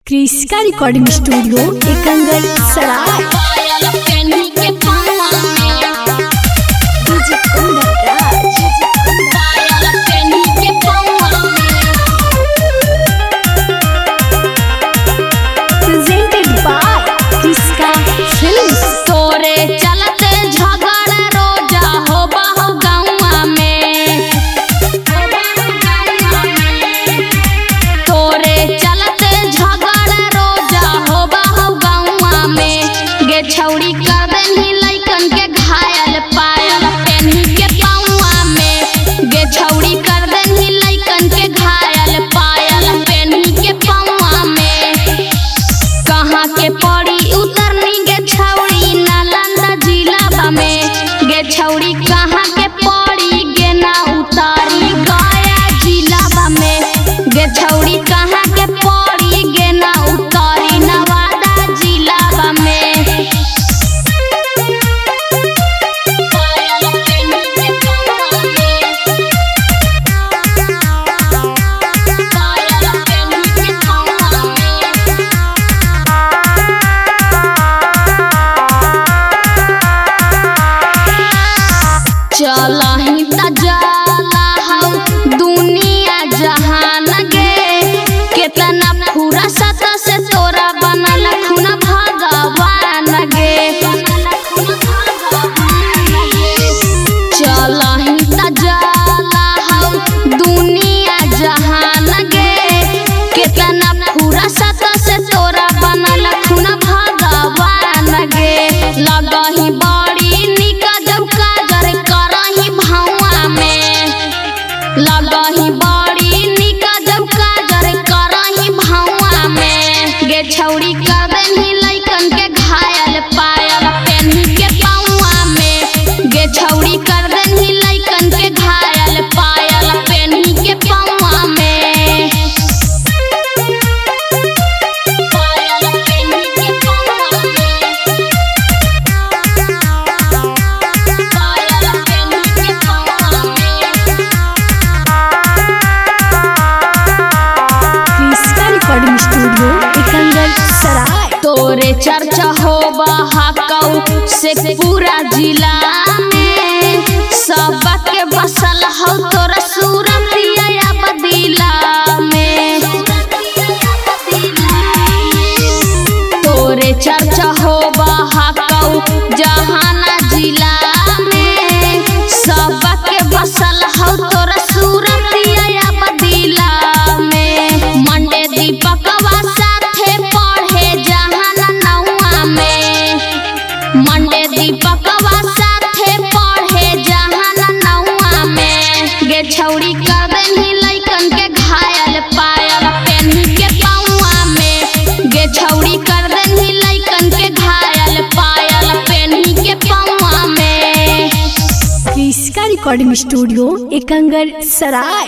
क्रिस्का recording studio एकंगल Sarai. Presented by Kriska films. तोरे चलते झगड़ा रोजा हो बहु गौवा में, तोरे चलते झगड़ा रोजा हो बहु गौवा में। गे छौड़ी कर देनी लइकन के घायल पायल पेन्ही के पौवा में। गे छौड़ी कर देनी लइकन के घायल पायल पेन्ही के पौवा में। कहाँ के पड़ी उतरनी गे छौड़ी नालंदा जिला में। गे छौड़ी कहाँ के पड़ी गे ना उतारी गया जिला में। गे छौड़ी कहाँ के पड़ी गे ना उतारी नवादा जिला में। चलही त जाला हौ दुनिया जहान गे, केतना फुरसत से तोरा बनल खुन भगवान गे। चलही त जाला हौ दुनिया जहान गे, केतना फुरसत से तोरा बनल खुन भगवान गे। लगही बड़ी निक जब काजर करही भौवा में। लगही बड़ी निक जब काजर करही भौवा में। गे छौड़ी कर देनी लइकन के घायल पायल पेन्ही के पौवा में। गे छौड़ी कर देनी लइकन के घायल पायल पेन्ही के पौवा में। पायल पेन्ही के पौवा में। पायल पेन्ही के पौवा में। क्रिस्का रिकॉर्डिंग स्टूडियो एकंगल सराय। तोरे चर्चा हो बहाकौ से पूरा जिला में। सबके बसल हो तोरा सूरतिया बदीला में। तोरे चर्चा हो बहाकौ जहाना जिला में। सबके बसल हो तोरा सूरतिया बदीला में। मंडे दीपकवा साथे पढ़े जहाना नौवा में। मंडे दीपकवा साथे पढ़े जहाना नौवा में। गे छौड़ी कर देनी लइकन के घायल पायल पेन्ही के पौवा में। गे छौड़ी कर देनी लइकन के घायल पायल पेन्ही के पौवा में। क्रिस्का रिकॉर्डिंग स्टूडियो एकंगल सराय।